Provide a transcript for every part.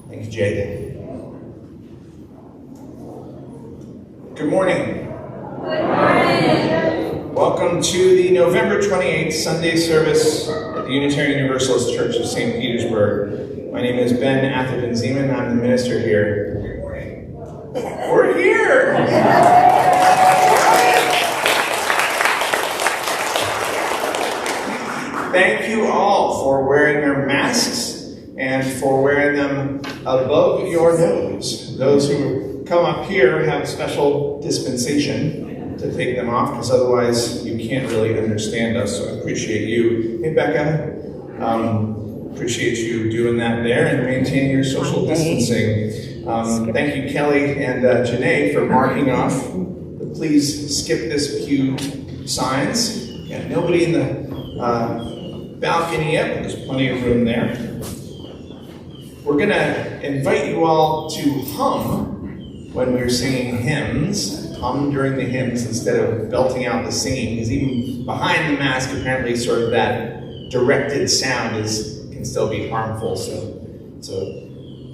Thank you, Jade. Good morning. Good morning. Welcome to the November 28th Sunday service at the Unitarian Universalist Church of St. Petersburg. My name is Ben Atherton-Zeman. I'm the minister here. Good morning. We're here! Thank you all for wearing your masks and for wearing them above your nose. Those who come up here have a special dispensation to take them off, because otherwise you can't really understand us. So I appreciate you. Hey, Becca. Appreciate you doing that there and maintaining your social distancing. Thank you, Kelly and Jeanay, for marking off the please skip this pew signs. Got nobody in the balcony yet, but there's plenty of room there. We're going to invite you all to hum when we're singing hymns. Hum during the hymns instead of belting out the singing, because even behind the mask, apparently sort of that directed sound can still be harmful. So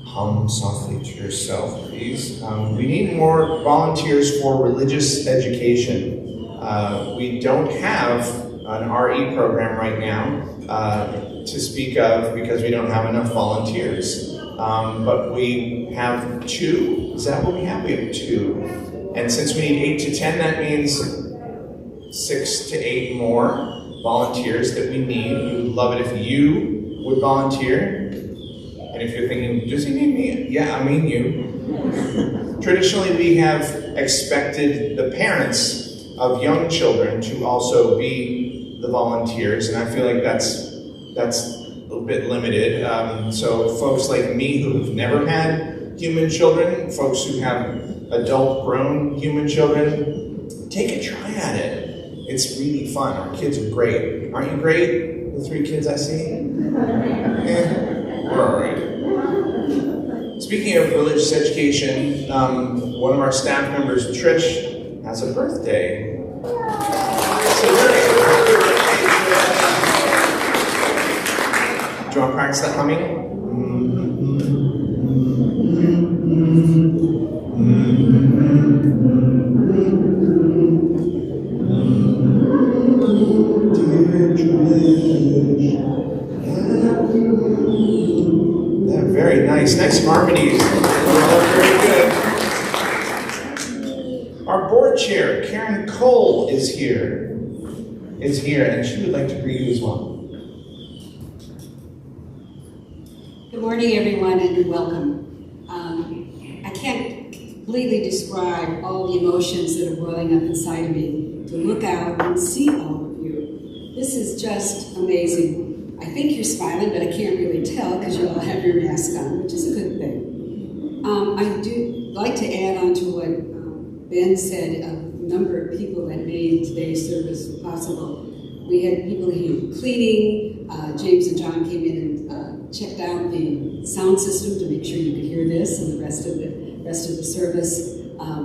hum softly to yourself, please. We need more volunteers for religious education. We don't have an RE program right now to speak of, because we don't have enough volunteers. But we have 2. Is that what we have? We have 2. And since we need 8 to 10, that means 6 to 8 more volunteers that we need. We would love it if you would volunteer. And if you're thinking, does he mean me? Yeah, I mean you. Traditionally, we have expected the parents of young children to also be the volunteers, and I feel like that's a little bit limited. So folks like me who have never had human children, folks who have adult grown human children, take a try at it. It's really fun. Our kids are great. Aren't you great? The 3 kids I see? We're all right. Speaking of religious education, one of our staff members, Trish, has a birthday. So do you want to practice that humming? They're very nice. Nice harmonies. Very good. Our board chair, Karen Cole, is here, and she would like to greet you as well. Good morning, everyone, and welcome. I can't completely describe all the emotions that are welling up inside of me to look out and see all of you. This is just amazing. I think you're smiling, but I can't really tell because you all have your mask on, which is a good thing. I do like to add on to what Ben said, a number of people that made today's service possible. We had people here cleaning. James and John came in and checked out the sound system to make sure you could hear this and the rest of the service.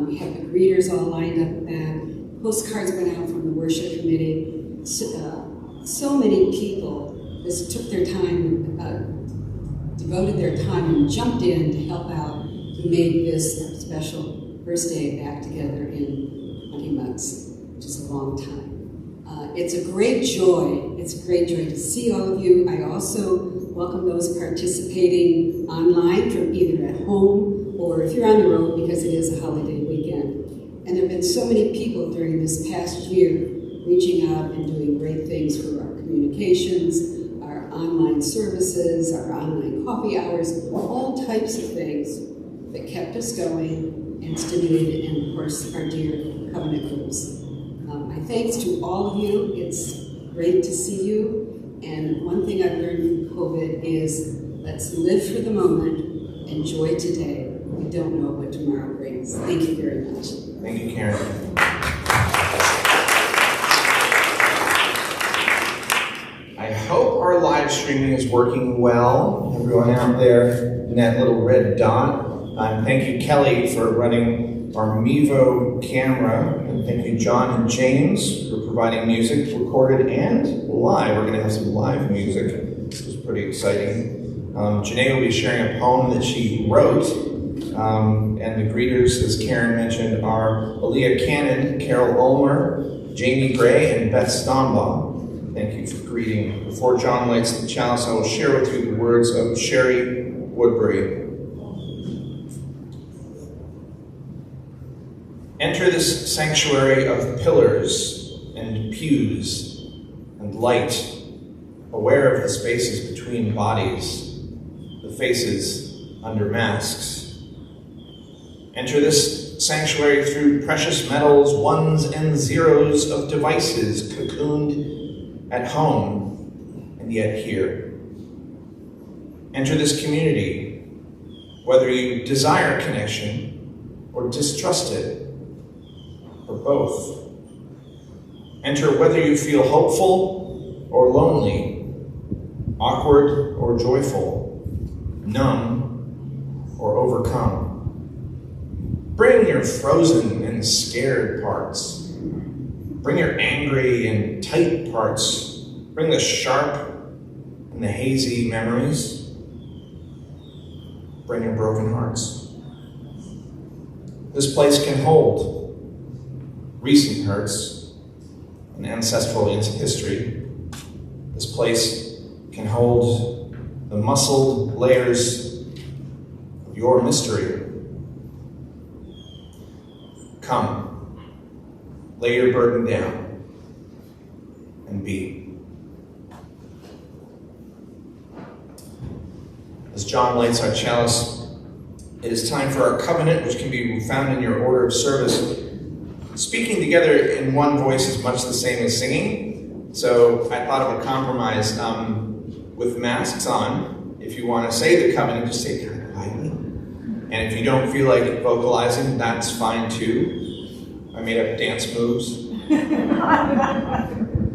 We had the greeters all lined up back. Postcards went out from the worship committee. So many people just took their time, devoted their time, and jumped in to help out, who made this a special first day back together in 20 months, which is a long time. It's a great joy. It's a great joy to see all of you. I also welcome those participating online from either at home or if you're on the road, because it is a holiday weekend. And there have been so many people during this past year reaching out and doing great things for our communications, our online services, our online coffee hours, all types of things that kept us going and stimulated, and of course, our dear covenant groups. My thanks to all of you. It's great to see you. And one thing I've learned from COVID is let's live for the moment, enjoy today. We don't know what tomorrow brings. Thank you very much. Thank you, Karen. I hope our live streaming is working well. Everyone out there in that little red dot. Thank you, Kelly, for running our Mevo camera. And thank you, John and James, for providing music recorded and live. We're going to have some live music, which is pretty exciting. Jeanay will be sharing a poem that she wrote, and the greeters, as Karen mentioned, are Aaliyah Cannon, Carol Ulmer, Jamie Gray, and Beth Stombaugh. Thank you for greeting. Before John lights the chalice, I will share with you the words of Sherry Woodbury. Enter this sanctuary of pillars and pews and light, aware of the spaces between bodies, the faces under masks. Enter this sanctuary through precious metals, ones and zeros of devices cocooned at home and yet here. Enter this community, whether you desire connection or distrust it, or both. Enter whether you feel hopeful or lonely, awkward or joyful, numb or overcome. Bring your frozen and scared parts. Bring your angry and tight parts. Bring the sharp and the hazy memories. Bring your broken hearts. This place can hold recent hurts and ancestral history. This place can hold the muscled layers of your mystery. Come, lay your burden down and be. As John lights our chalice, it is time for our covenant, which can be found in your order of service. Speaking together in one voice is much the same as singing, so I thought of a compromise with masks on. If you want to say the covenant, just say it kind of quietly. And if you don't feel like vocalizing, that's fine too. I made up dance moves,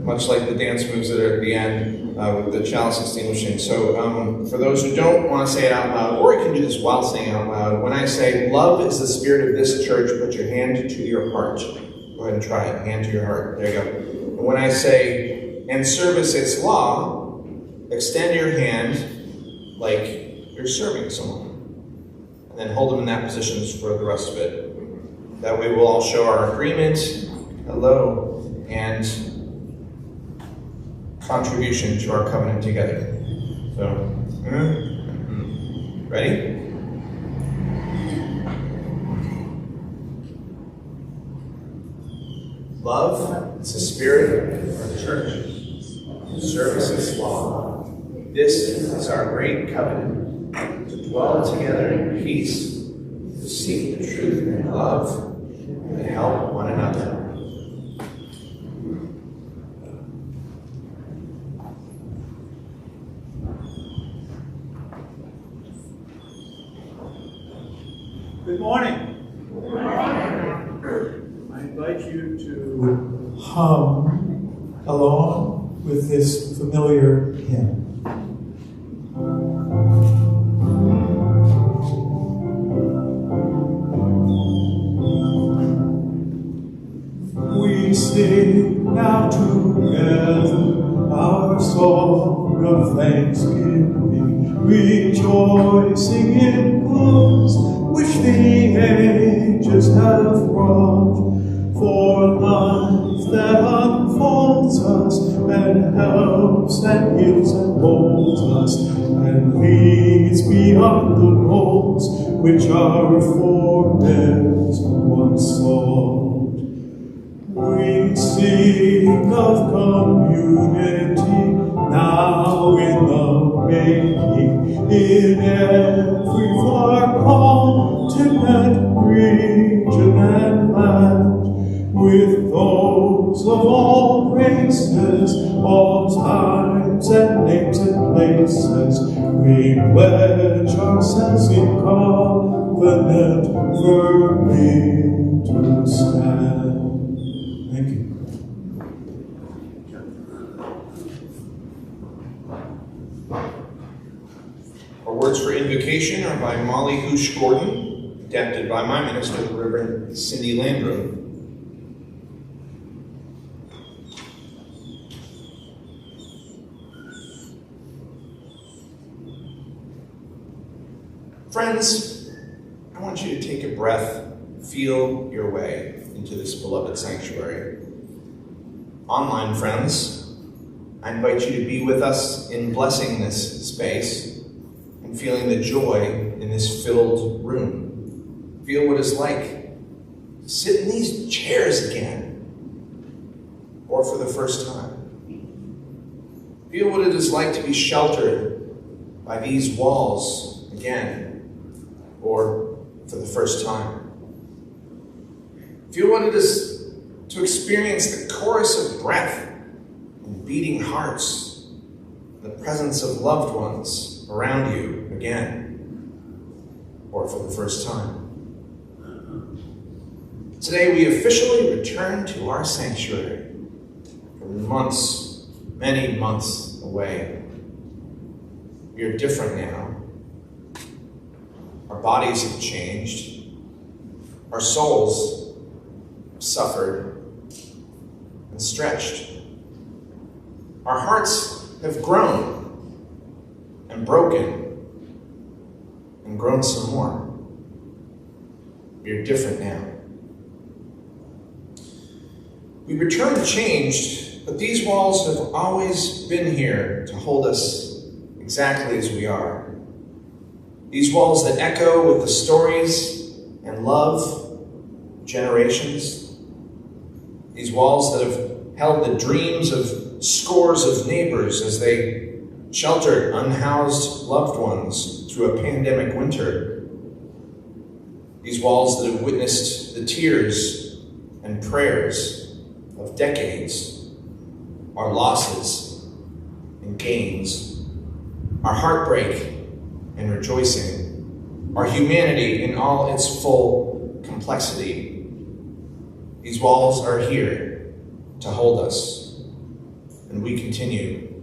much like the dance moves that are at the end with the chalice extinguishing. So for those who don't want to say it out loud, or you can do this while saying it out loud, when I say, love is the spirit of this church, put your hand to your heart. Go ahead and try it, hand to your heart. There you go. And when I say, and service its law, extend your hand like you're serving someone. And then hold them in that position for the rest of it. That way we'll all show our agreement, hello, and contribution to our covenant together. So, ready? Love is the spirit of the church. Service is law. This is our great covenant, to dwell together in peace, to seek the truth in love, and to help one another. Good morning. Good morning. I invite you to hum along with this familiar hymn. We sing now together our song of thanksgiving, rejoicing in goods which the ages have wrought, for life that unfolds us and helps and heals and molds us and leads beyond the roads which our forebears once sought. We sing of community now in the making, in every far continent, region, and land, with those of all races, all times and names and places. We pledge ourselves in covenant firmly to stand. Thank you. Our words for invocation are by Molly Hoosh Gordon, adapted by my minister, the Reverend Cindy Landrum. Friends, I want you to take a breath, feel your way into this beloved sanctuary. Online friends, I invite you to be with us in blessing this space and feeling the joy in this filled room. Feel what it's like to sit in these chairs again, or for the first time. Feel what it is like to be sheltered by these walls again, or for the first time. Feel what it is to experience the chorus of breath and beating hearts, the presence of loved ones around you again, or for the first time. Today we officially return to our sanctuary from months, many months away. We are different now. Our bodies have changed. Our souls have suffered and stretched. Our hearts have grown and broken and grown some more. We are different now. We return changed, but these walls have always been here to hold us exactly as we are. These walls that echo with the stories and love of generations. These walls that have held the dreams of scores of neighbors as they sheltered unhoused loved ones through a pandemic winter. These walls that have witnessed the tears and prayers of decades, our losses and gains, our heartbreak and rejoicing, our humanity in all its full complexity. These walls are here to hold us, and we continue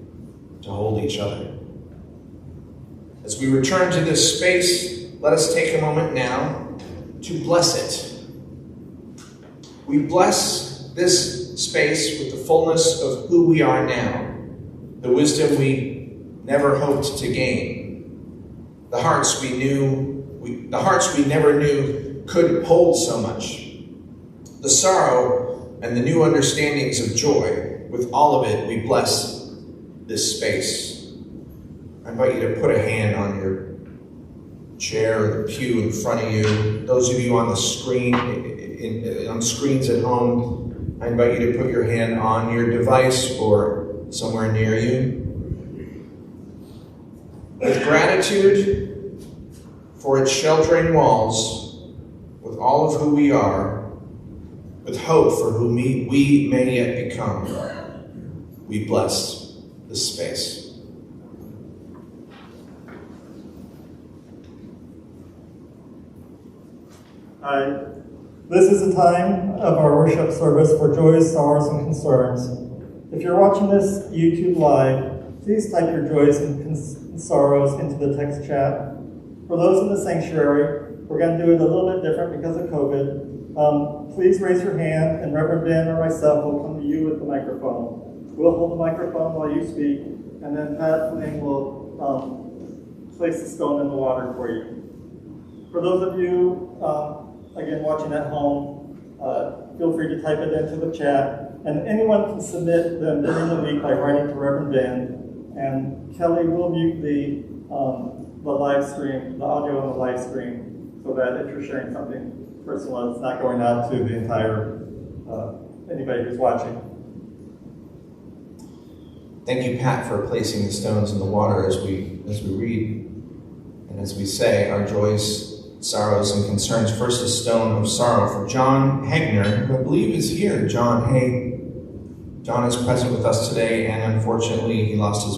to hold each other. As we return to this space, let us take a moment now to bless it. We bless this space with the fullness of who we are now, the wisdom we never hoped to gain, the hearts we never knew could hold so much, the sorrow and the new understandings of joy. With all of it, we bless this space. I invite you to put a hand on your chair or the pew in front of you. Those of you on the screen, on screens at home, I invite you to put your hand on your device or somewhere near you. With gratitude for its sheltering walls, with all of who we are, with hope for who we may yet become, we bless this space. Hi. This is a time of our worship service for joys, sorrows, and concerns. If you're watching this YouTube live, please type your joys and sorrows into the text chat. For those in the sanctuary, we're going to do it a little bit different because of COVID. Please raise your hand, and Reverend Ben or myself will come to you with the microphone. We'll hold the microphone while you speak, and then Pat Fling will place the stone in the water for you. For those of you again, watching at home, feel free to type it into the chat. And anyone can submit them during the week by writing to Reverend Ben. And Kelly will mute the live stream, the audio on the live stream, so that if you're sharing something personal, it's not going out to the entire, anybody who's watching. Thank you, Pat, for placing the stones in the water as we read and as we say our joys, sorrows, and concerns. First, a stone of sorrow for John Hegner, who I believe is here. John is present with us today, and unfortunately, he lost his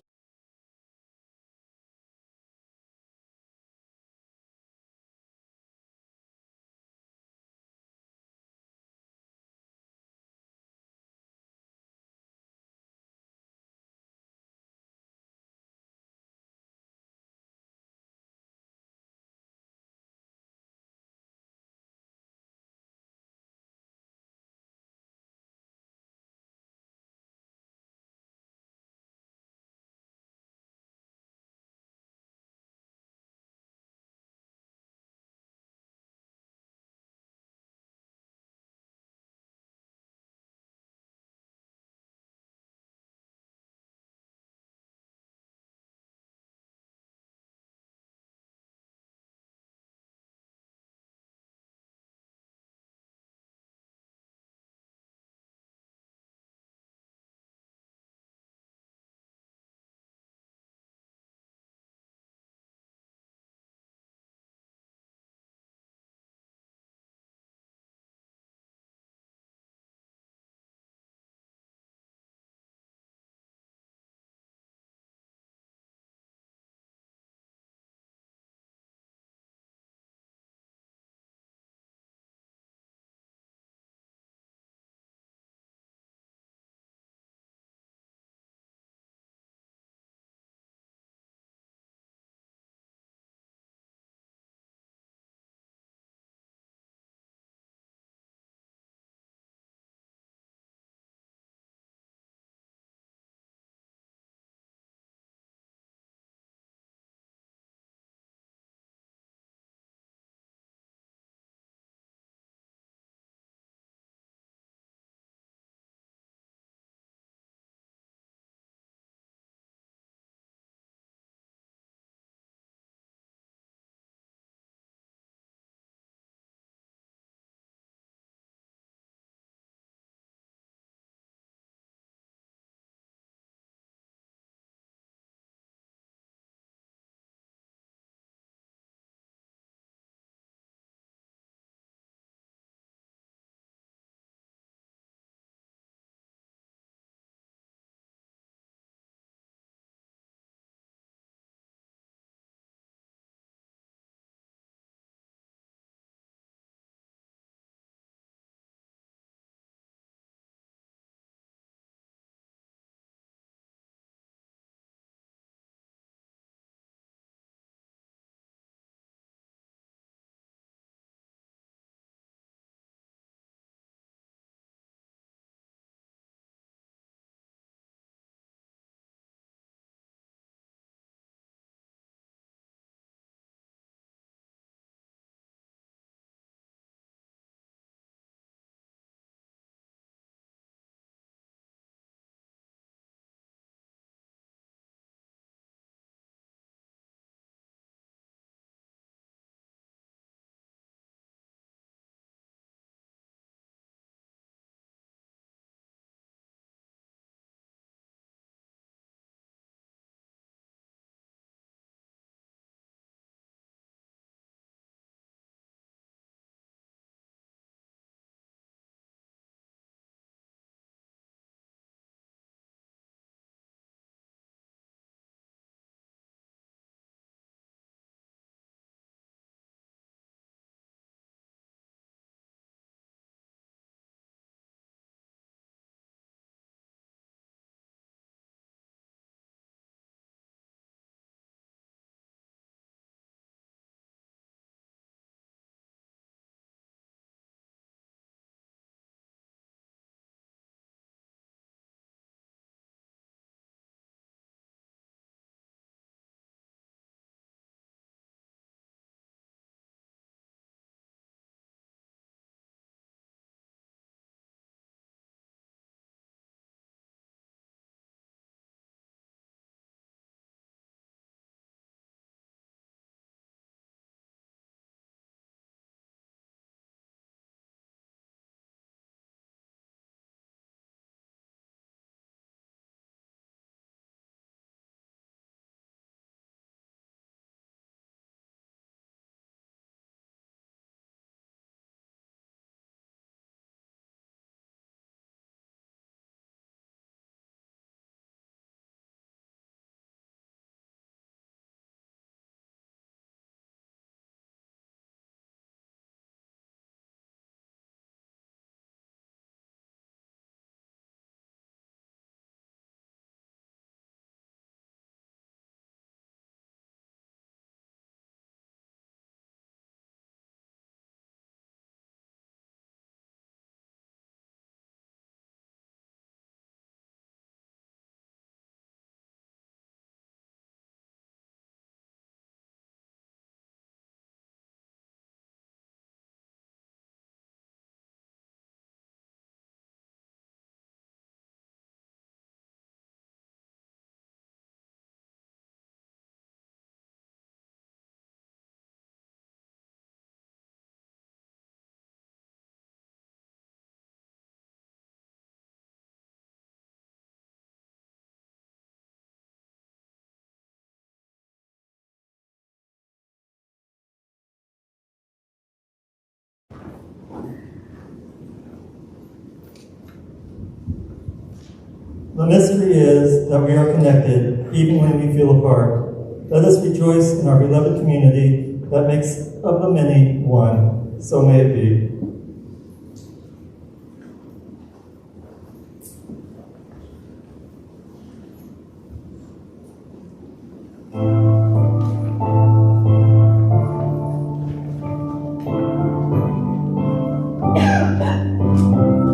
The mystery is that we are connected, even when we feel apart. Let us rejoice in our beloved community that makes of the many one. So may it be.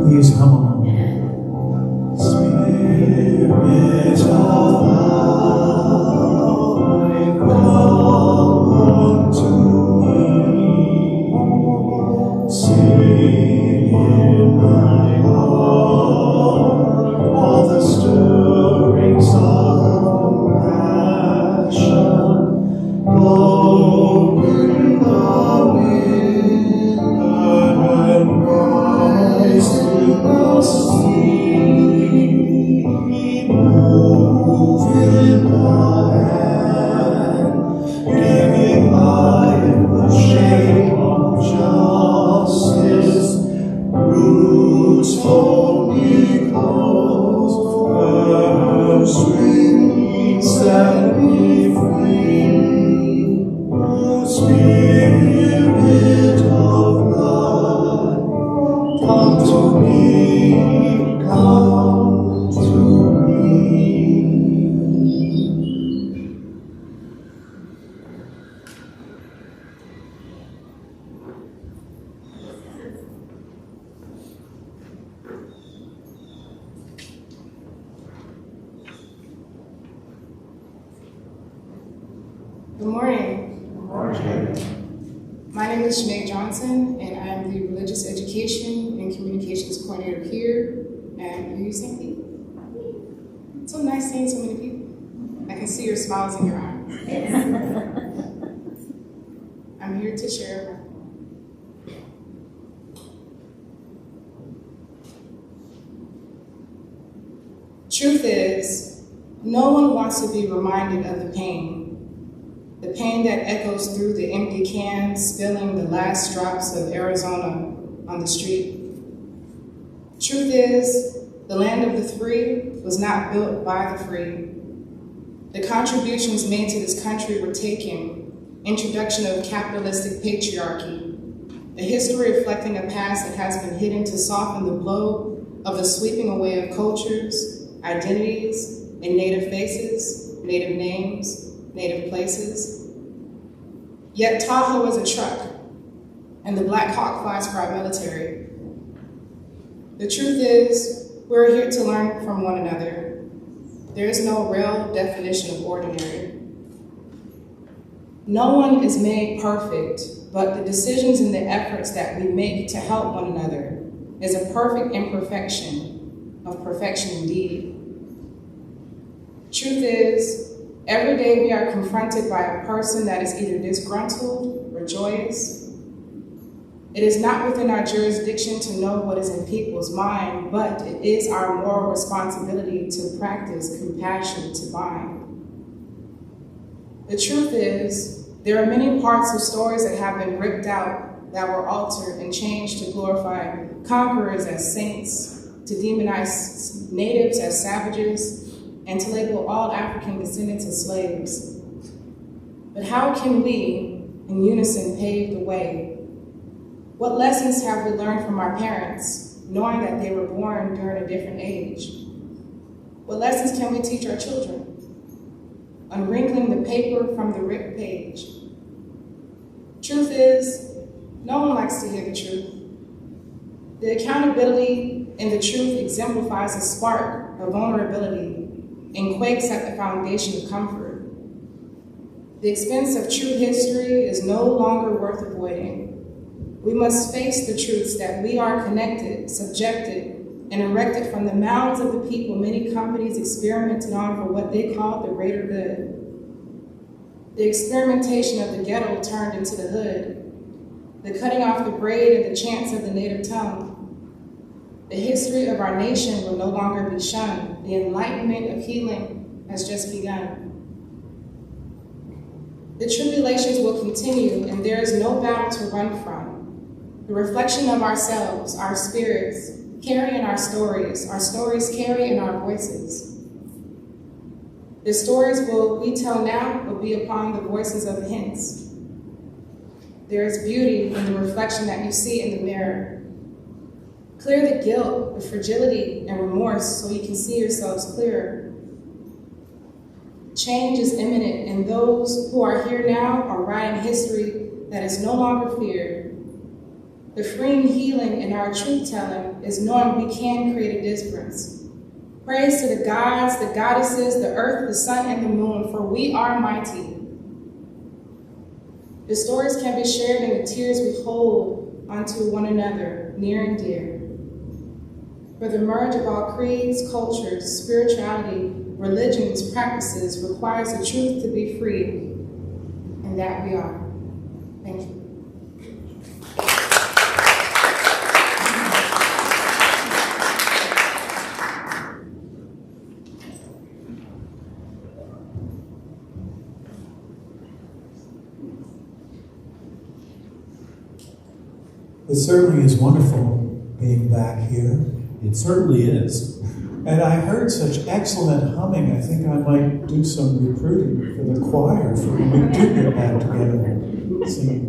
Please hum along. Spirit of life, come unto me. Sing in my heart all the stirrings of compassion. Blow in the wind and rise to the sea. Move in the hand, giving life the shape of justice. Roots only close, first wings set me free. Spirit of God, come to me, come to me. Good morning. My name is Jeanay and I am the Religious Education and Communications Coordinator here at UCMP. It's so nice seeing so many people. I can see your smiles in your eyes. I'm here to share. Truth is, no one wants to be reminded of the pain that echoes through the empty cans, spilling the last drops of Arizona on the street. Truth is, the land of the free was not built by the free. The contributions made to this country were taken: introduction of capitalistic patriarchy, a history reflecting a past that has been hidden to soften the blow of the sweeping away of cultures, identities, and native faces, native names, native places. Yet Tahoe is a truck, and the Black Hawk flies for our military. The truth is, we're here to learn from one another. There is no real definition of ordinary. No one is made perfect, but the decisions and the efforts that we make to help one another is a perfect imperfection of perfection indeed. Truth is, every day we are confronted by a person that is either disgruntled or joyous. It is not within our jurisdiction to know what is in people's mind, but it is our moral responsibility to practice compassion to bind. The truth is, there are many parts of stories that have been ripped out, that were altered and changed to glorify conquerors as saints, to demonize natives as savages, and to label all African descendants as slaves. But how can we, in unison, pave the way? What lessons have we learned from our parents, knowing that they were born during a different age? What lessons can we teach our children? Unwrinkling the paper from the ripped page. Truth is, no one likes to hear the truth. The accountability in the truth exemplifies a spark of vulnerability and quakes at the foundation of comfort. The expense of true history is no longer worth avoiding. We must face the truths that we are connected, subjected, and erected from the mouths of the people many companies experimented on for what they called the greater good. The experimentation of the ghetto turned into the hood, the cutting off the braid and the chants of the native tongue. The history of our nation will no longer be shunned. The enlightenment of healing has just begun. The tribulations will continue, and there is no battle to run from. The reflection of ourselves, our spirits, carry in our stories carry in our voices. The stories we tell now will be upon the voices of the hints. There is beauty in the reflection that you see in the mirror. Clear the guilt, the fragility, and remorse so you can see yourselves clearer. Change is imminent, and those who are here now are writing history that is no longer feared. The freeing healing in our truth-telling is knowing we can create a difference. Praise to the gods, the goddesses, the earth, the sun, and the moon, for we are mighty. The stories can be shared in the tears we hold onto one another, near and dear. For the merge of all creeds, cultures, spirituality, religions, practices requires the truth to be free, and that we are. Thank you. It certainly is wonderful being back here. It certainly is. And I heard such excellent humming, I think I might do some recruiting for the choir for when we do get back together. Singing.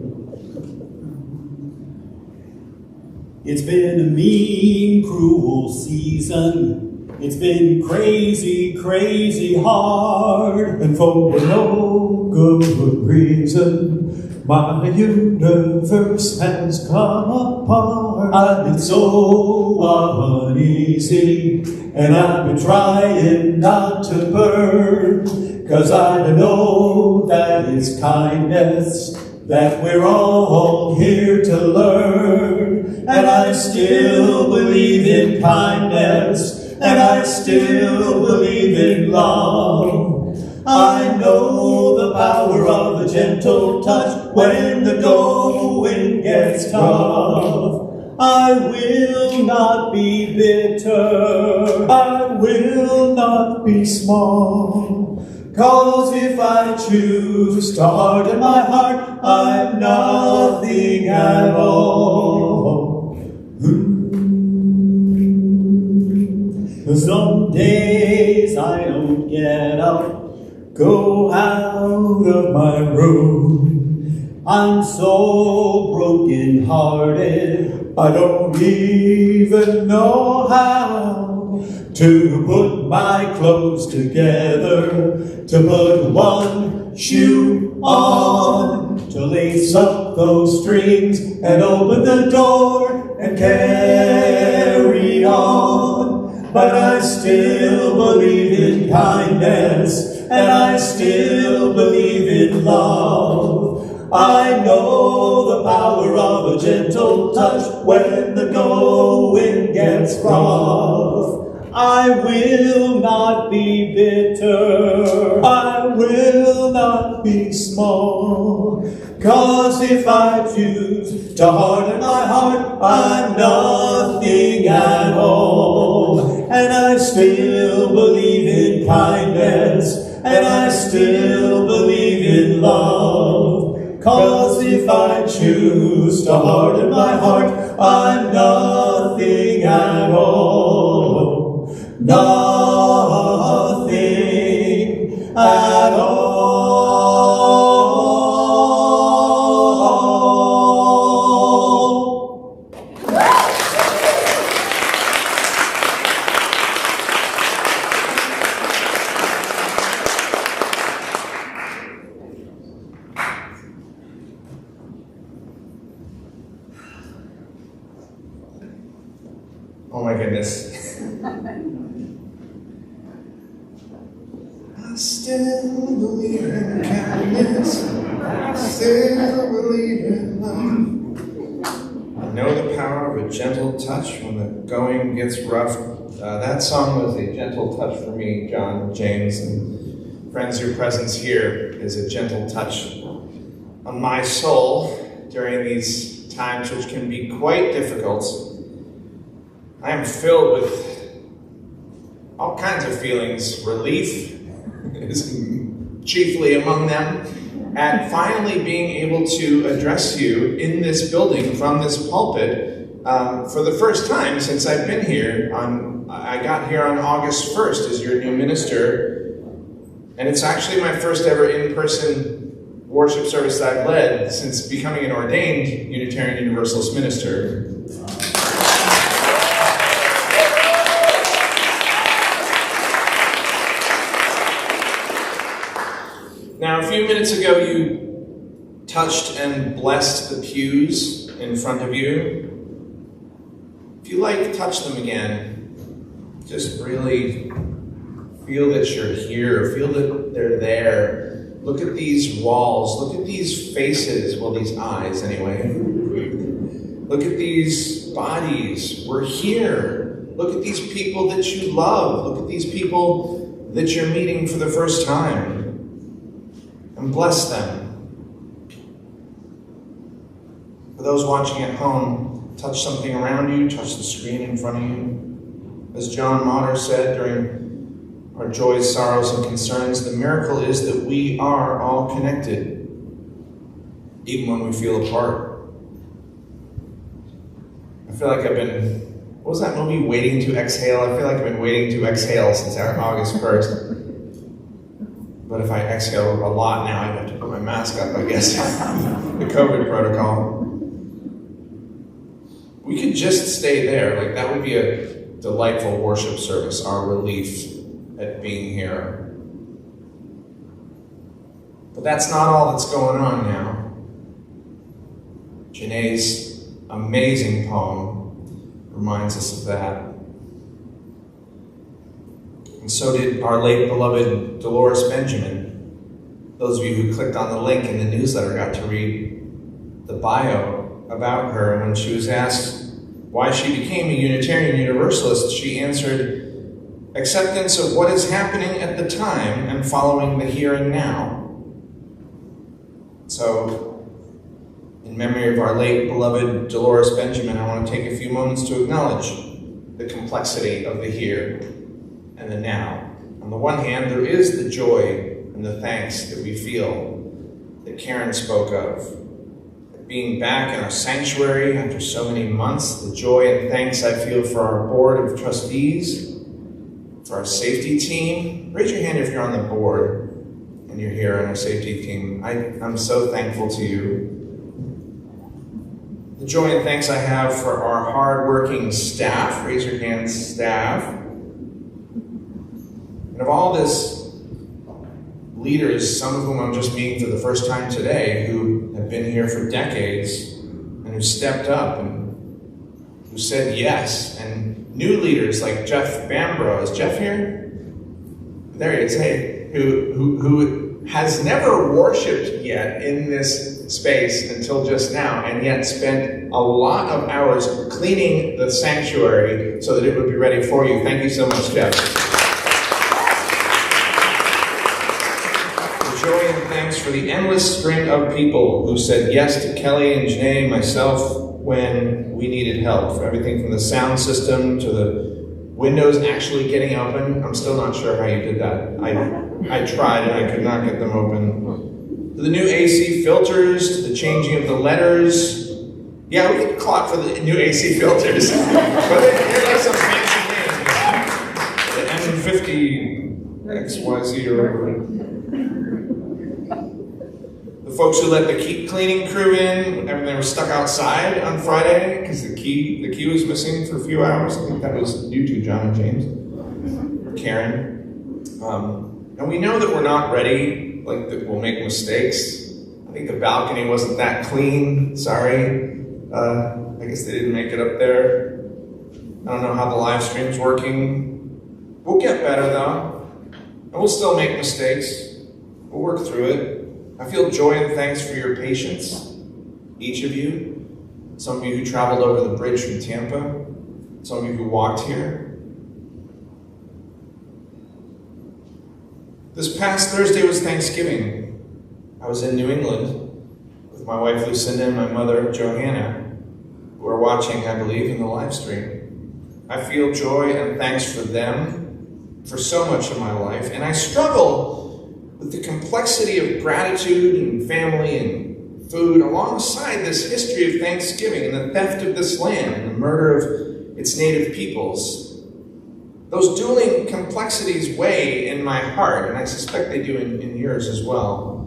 It's been a mean, cruel season. It's been crazy, crazy hard. And for no good reason, my universe has come apart. I've been so uneasy, and I've been trying not to burn, 'cause I know that it's kindness that we're all here to learn. And I still believe in kindness, and I still believe in love. I know the power of a gentle touch when the going gets tough. I will not be bitter, I will not be small, 'cause if I choose to harden my heart, I'm nothing at all. Some days I don't get up, go out of my room. I'm so broken-hearted, I don't even know how to put my clothes together, to put one shoe on, to lace up those strings and open the door and carry on. But I still believe in kindness, and I still believe in love. I know the power of a gentle touch when the going gets rough. I will not be bitter, I will not be small, 'cause if I choose to harden my heart, I'm nothing at all. And I still believe in kindness, and I still believe in love. 'Cause if I choose to harden my heart, I'm nothing at all. Nothing at all. Oh my goodness. I still believe in kindness. I still believe in love. I know the power of a gentle touch when the going gets rough. That song was a gentle touch for me, John, James, and friends. Your presence here is a gentle touch on my soul during these times, which can be quite difficult. I am filled with all kinds of feelings. Relief is chiefly among them, at finally being able to address you in this building from this pulpit for the first time since I've been here. I got here on August 1st as your new minister, and it's actually my first ever in-person worship service that I've led since becoming an ordained Unitarian Universalist minister. Now, a few minutes ago, you touched and blessed the pews in front of you. If you like, touch them again. Just really feel that you're here. Feel that they're there. Look at these walls. Look at these faces. Well, these eyes, anyway. Look at these bodies. We're here. Look at these people that you love. Look at these people that you're meeting for the first time. And bless them. For those watching at home, touch something around you, touch the screen in front of you. As John Motter said during our joys, sorrows, and concerns, the miracle is that we are all connected, even when we feel apart. I feel like I've been, what was that movie, Waiting to Exhale? I feel like I've been waiting to exhale since August 1st. But if I exhale a lot now, I have to put my mask up, I guess. The COVID protocol. We could just stay there. Like, that would be a delightful worship service, our relief at being here. But that's not all that's going on now. Jeanay's amazing poem reminds us of that. And so did our late beloved Dolores Benjamin. Those of you who clicked on the link in the newsletter got to read the bio about her. And when she was asked why she became a Unitarian Universalist, she answered, acceptance of what is happening at the time and following the here and now. So, in memory of our late beloved Dolores Benjamin, I want to take a few moments to acknowledge the complexity of the here and the now. On the one hand, there is the joy and the thanks that we feel that Karen spoke of. Being back in our sanctuary after so many months, the joy and thanks I feel for our board of trustees, for our safety team. Raise your hand if you're on the board and you're here on our safety team. I'm so thankful to you. The joy and thanks I have for our hardworking staff. Raise your hands, staff. And of all this leaders, some of whom I'm just meeting for the first time today, who have been here for decades and who stepped up and who said yes, and new leaders like Jeff Bambro. Is Jeff here? There he is. Hey, who has never worshipped yet in this space until just now, and yet spent a lot of hours cleaning the sanctuary so that it would be ready for you. Thank you so much, Jeff. Joy and thanks for the endless string of people who said yes to Kelly and Jeanay, myself, when we needed help. For everything from the sound system to the windows actually getting open. I'm still not sure how you did that. I tried and I could not get them open. To the new AC filters, to the changing of the letters. Yeah, we can clap for the new AC filters. But they're like some fancy names. The M50 XYZ or whatever. The folks who let the key cleaning crew in, and they were stuck outside on Friday because the key was missing for a few hours. I think that was you two, John and James, or Karen. And we know that we're not ready, like that we'll make mistakes. I think the balcony wasn't that clean, sorry. I guess they didn't make it up there. I don't know how the live stream's working. We'll get better though, and we'll still make mistakes. We'll work through it. I feel joy and thanks for your patience, each of you. Some of you who traveled over the bridge from Tampa, some of you who walked here. This past Thursday was Thanksgiving. I was in New England with my wife Lucinda and my mother Johanna, who are watching, I believe, in the live stream. I feel joy and thanks for them, for so much of my life, and I struggle with the complexity of gratitude and family and food alongside this history of Thanksgiving and the theft of this land and the murder of its native peoples. Those dueling complexities weigh in my heart, and I suspect they do in yours as well.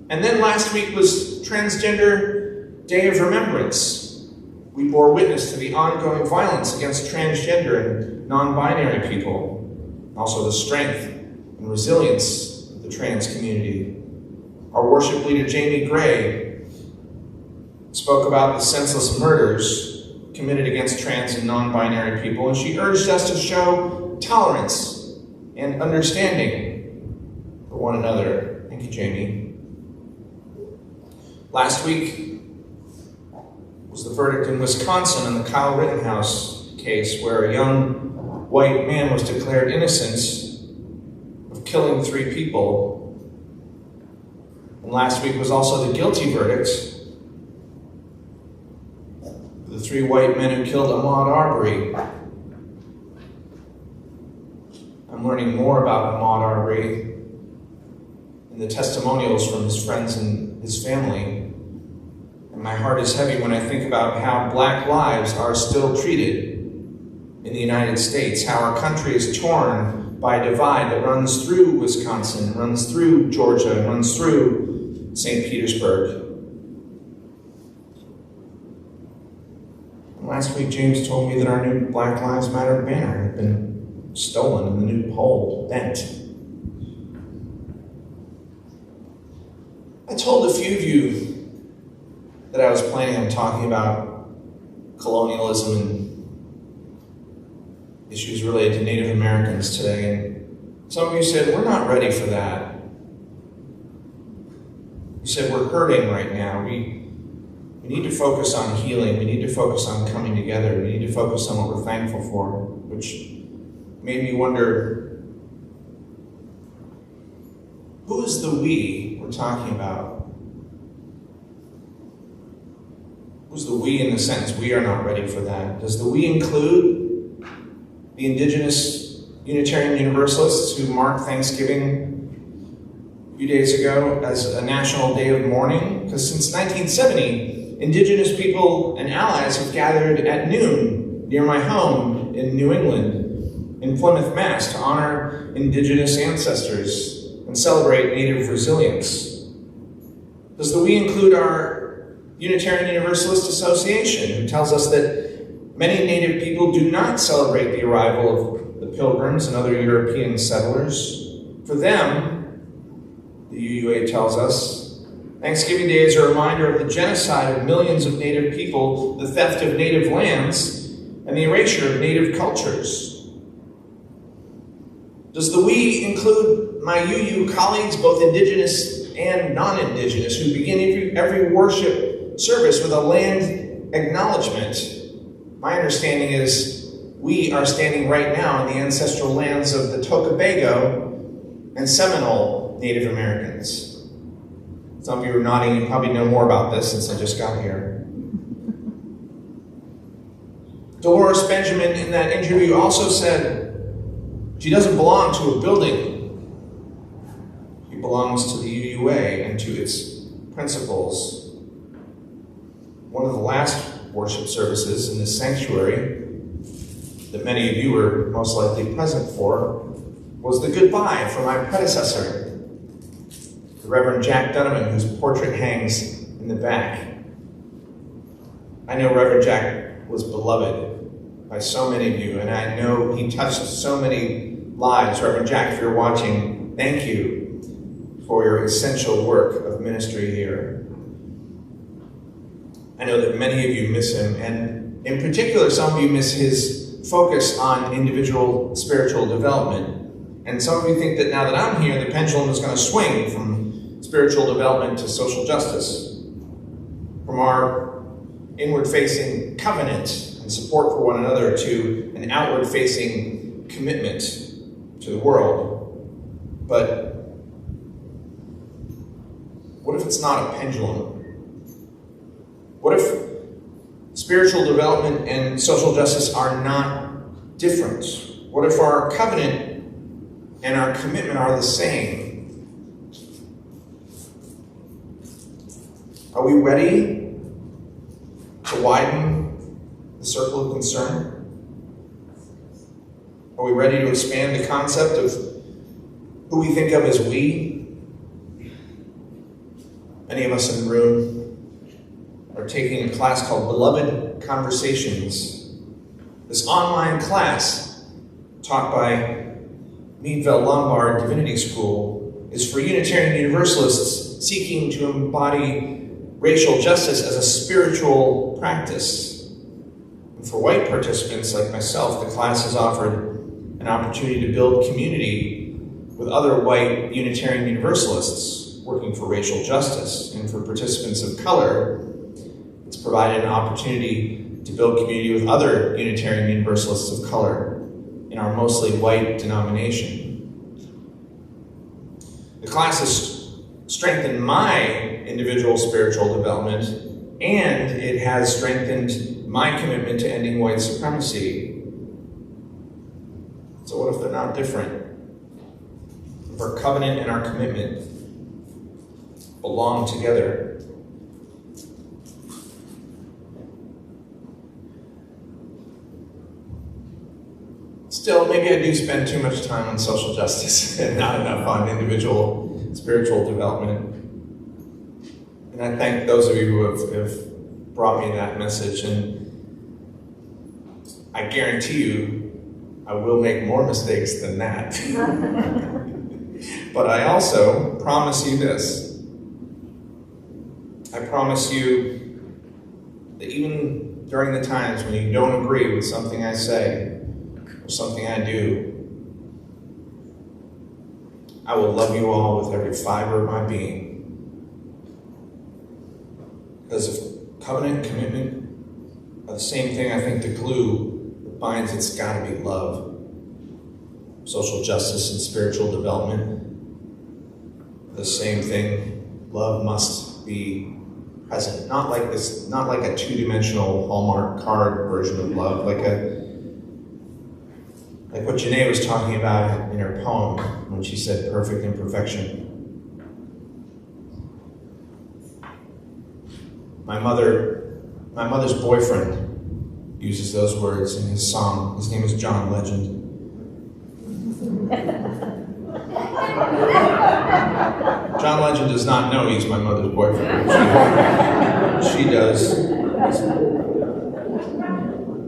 And then last week was Transgender Day of Remembrance. We bore witness to the ongoing violence against transgender and non-binary people, also the strength and resilience of the trans community. Our worship leader, Jeanay spoke about the senseless murders committed against trans and non-binary people, and she urged us to show tolerance and understanding for one another. Thank you, Jeanay. Last week was the verdict in Wisconsin in the Kyle Rittenhouse case, where a young white man was declared innocent of killing 3 people. And last week was also the guilty verdict for the 3 white men who killed Ahmaud Arbery. I'm learning more about Ahmaud Arbery in the testimonials from his friends and his family. And my heart is heavy when I think about how black lives are still treated in the United States, how our country is torn by a divide that runs through Wisconsin, runs through Georgia, and runs through St. Petersburg. And last week, James told me that our new Black Lives Matter banner had been stolen and the new pole bent. I told a few of you that I was planning on talking about colonialism and issues related to Native Americans today, and some of you said, we're not ready for that. You said, we're hurting right now. We need to focus on healing. We need to focus on coming together. We need to focus on what we're thankful for, which made me wonder, who is the we we're talking about? Who's the we in the sentence, we are not ready for that? Does the we include the indigenous Unitarian Universalists who marked Thanksgiving a few days ago as a national day of mourning? Because since 1970, indigenous people and allies have gathered at noon near my home in New England, in Plymouth, Mass, to honor indigenous ancestors and celebrate Native resilience. Does the we include our Unitarian Universalist Association, who tells us that many Native people do not celebrate the arrival of the Pilgrims and other European settlers? For them, the UUA tells us, Thanksgiving Day is a reminder of the genocide of millions of Native people, the theft of Native lands, and the erasure of Native cultures. Does the we include my UU colleagues, both Indigenous and non-Indigenous, who begin every worship service with a land acknowledgement? My understanding is we are standing right now in the ancestral lands of the Tocobago and Seminole Native Americans. Some of you are nodding, you probably know more about this since I just got here. Dolores Benjamin in that interview also said she doesn't belong to a building. She belongs to the UUA and to its principles. One of the last worship services in this sanctuary that many of you were most likely present for was the goodbye for my predecessor, the Reverend Jack Dunneman, whose portrait hangs in the back. I know Reverend Jack was beloved by so many of you, and I know he touched so many lives. Reverend Jack, if you're watching, thank you for your essential work of ministry here. I know that many of you miss him, and in particular, some of you miss his focus on individual spiritual development. And some of you think that now that I'm here, the pendulum is going to swing from spiritual development to social justice, from our inward-facing covenant and support for one another to an outward-facing commitment to the world. But what if it's not a pendulum? What if spiritual development and social justice are not different? What if our covenant and our commitment are the same? Are we ready to widen the circle of concern? Are we ready to expand the concept of who we think of as we? Many of us in the room are taking a class called Beloved Conversations. This online class taught by Meadville Lombard Divinity School is for Unitarian Universalists seeking to embody racial justice as a spiritual practice. And for white participants like myself, the class has offered an opportunity to build community with other white Unitarian Universalists working for racial justice. And for participants of color, it's provided an opportunity to build community with other Unitarian Universalists of color in our mostly white denomination. The class has strengthened my individual spiritual development, and it has strengthened my commitment to ending white supremacy. So what if they're not different? If our covenant and our commitment belong together? Still, maybe I do spend too much time on social justice and not enough on individual spiritual development. And I thank those of you who have brought me that message, and I guarantee you I will make more mistakes than that. But I also promise you this. I promise you that even during the times when you don't agree with something I say or something I do, I will love you all with every fiber of my being. Because if covenant and commitment are the same thing, I think the glue that binds it's got to be love. Social justice and spiritual development, the same thing. Love must be present. Not like this, not like a two-dimensional Hallmark card version of love, like what Jeanay was talking about in her poem when she said perfect imperfection. My mother's boyfriend uses those words in his song. His name is John Legend. John Legend does not know he's my mother's boyfriend. She does.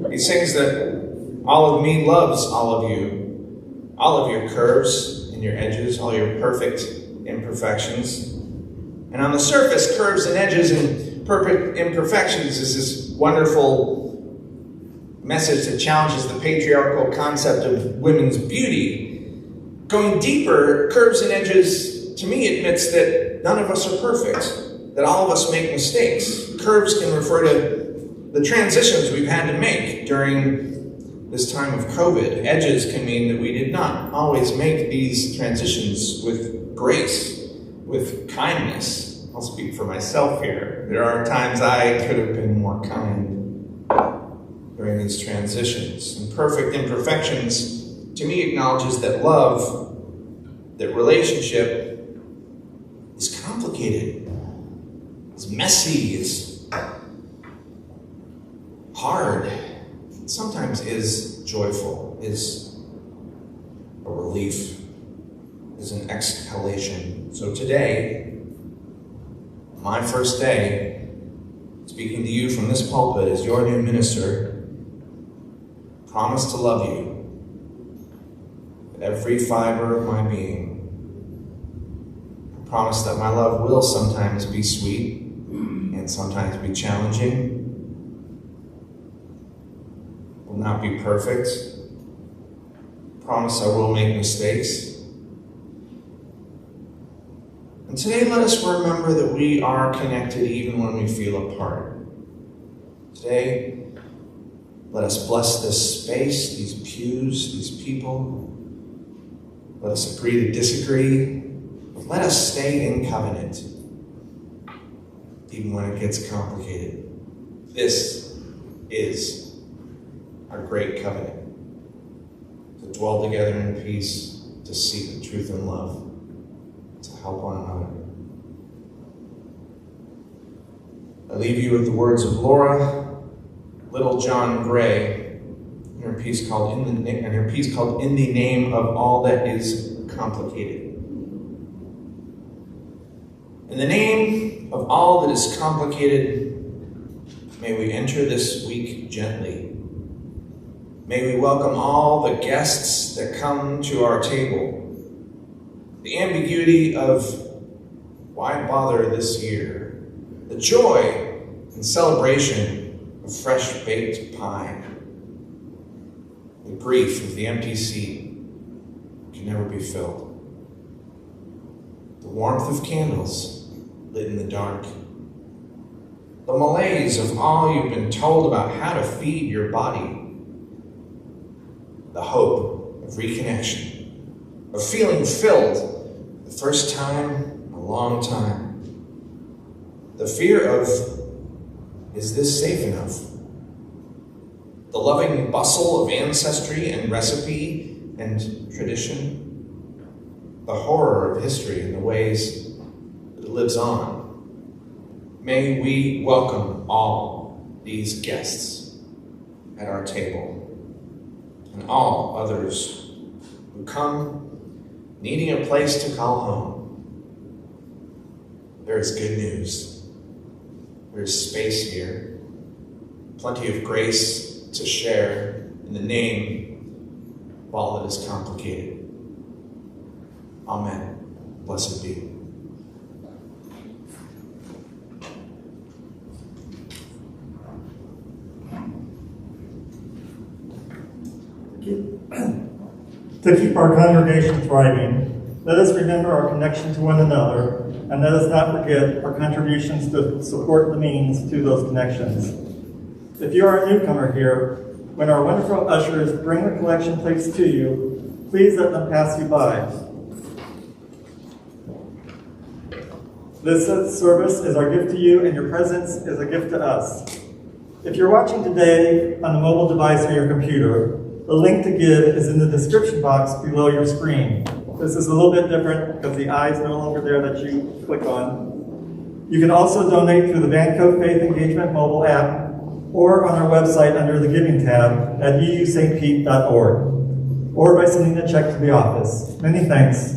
He sings that all of me loves all of you, all of your curves and your edges, all your perfect imperfections. And on the surface, curves and edges and perfect imperfections is this wonderful message that challenges the patriarchal concept of women's beauty. Going deeper, curves and edges, to me, admits that none of us are perfect, that all of us make mistakes. Curves can refer to the transitions we've had to make during this time of COVID. Edges can mean that we did not always make these transitions with grace, with kindness. I'll speak for myself here. There are times I could have been more kind during these transitions. And perfect imperfections, to me, acknowledges that love, that relationship is complicated, is messy, is hard, sometimes is joyful, is a relief, is an exhalation. So today, my first day, speaking to you from this pulpit as your new minister, promise to love you with every fiber of my being. I promise that my love will sometimes be sweet and sometimes be challenging. Will not be perfect. I promise I will make mistakes. And today let us remember that we are connected even when we feel apart. Today, let us bless this space, these pews, these people. Let us agree to disagree. Let us stay in covenant, even when it gets complicated. This is our great covenant. To dwell together in peace, to seek the truth and love, to help one another. I leave you with the words of Laura Little John Gray in her piece called In the Name of All That Is Complicated. In the name of all that is complicated, may we enter this week gently. May we welcome all the guests that come to our table. The ambiguity of why bother this year? The joy and celebration of fresh-baked pie. The grief of the empty seat can never be filled. The warmth of candles lit in the dark. The malaise of all you've been told about how to feed your body. The hope of reconnection, of feeling filled the first time in a long time. The fear of, is this safe enough? The loving bustle of ancestry and recipe and tradition. The horror of history and the ways that it lives on. May we welcome all these guests at our table and all others who come needing a place to call home. There is good news. There is space here, plenty of grace to share in the name of all that is complicated. Amen. Blessed be. To keep our congregation thriving, let us remember our connection to one another, and let us not forget our contributions to support the means to those connections. If you are a newcomer here, when our wonderful ushers bring the collection plates to you, please let them pass you by. This service is our gift to you, and your presence is a gift to us. If you're watching today on a mobile device or your computer, the link to give is in the description box below your screen. This is a little bit different because the eye is no longer there that you click on. You can also donate through the Vanco Faith Engagement mobile app or on our website under the Giving tab at uustpete.org, or by sending a check to the office. Many thanks.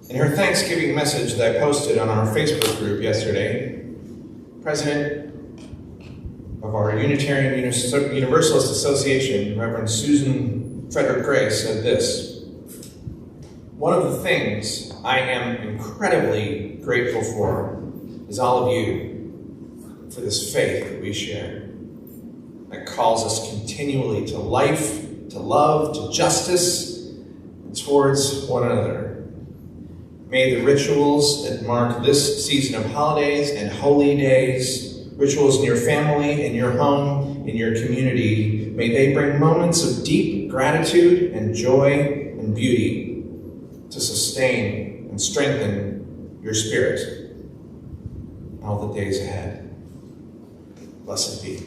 In her Thanksgiving message that I posted on our Facebook group yesterday, President of our Unitarian Universalist Association, Reverend Susan Frederick Gray, said this: "One of the things I am incredibly grateful for is all of you for this faith that we share, that calls us continually to life, to love, to justice, and towards one another. May the rituals that mark this season of holidays and holy days, rituals in your family, in your home, in your community, may they bring moments of deep gratitude and joy and beauty to sustain and strengthen your spirit all the days ahead. Blessed be."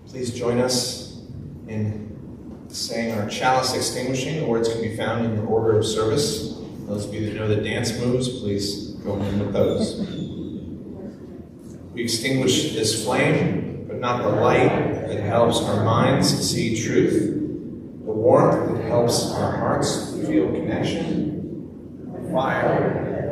Please join us in saying our chalice extinguishing. The words can be found in your order of service. Those of you that know the dance moves, please go in with those. We extinguish this flame, but not the light that helps our minds see truth, the warmth that helps our hearts feel connection, the fire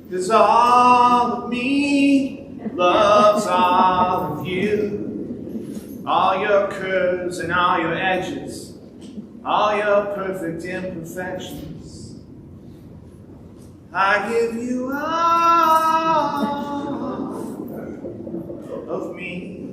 'Cause all of me loves all of you. All your curves and all your edges, all your perfect imperfections. I give you all of me.